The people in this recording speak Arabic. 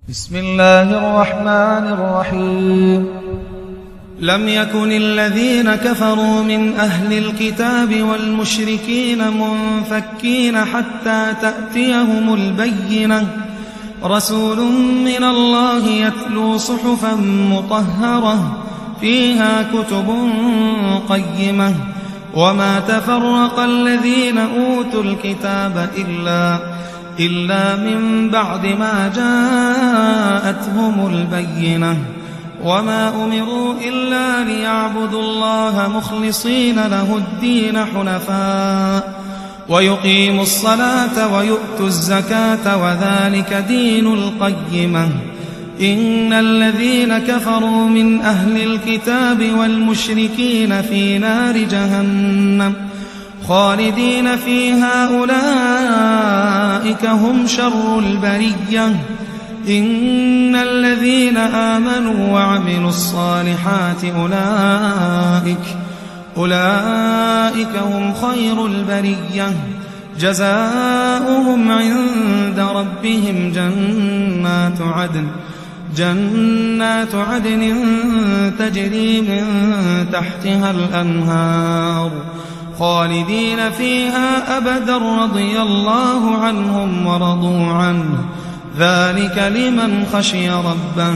بسم الله الرحمن الرحيم. لم يكن الذين كفروا من أهل الكتاب والمشركين منفكين حتى تأتيهم البينة، رسول من الله يتلو صحفا مطهرة فيها كتب قيمة، وما تفرق الذين أوتوا الكتاب إلا من بعد ما جاءتهم البينة، وما أمروا إلا ليعبدوا الله مخلصين له الدين حنفاء ويقيموا الصلاة ويؤتوا الزكاة وذلك دين القيمة. إن الذين كفروا من أهل الكتاب والمشركين في نار جهنم خالدين فيها أولئك هم شر البرية. إن الذين آمنوا وعملوا الصالحات أولئك هم خير البرية. جزاؤهم عند ربهم جنات عدن تجري من تحتها الأنهار خالدين فيها أبدا، رضي الله عنهم ورضوا عنه، ذلك لمن خشي ربه.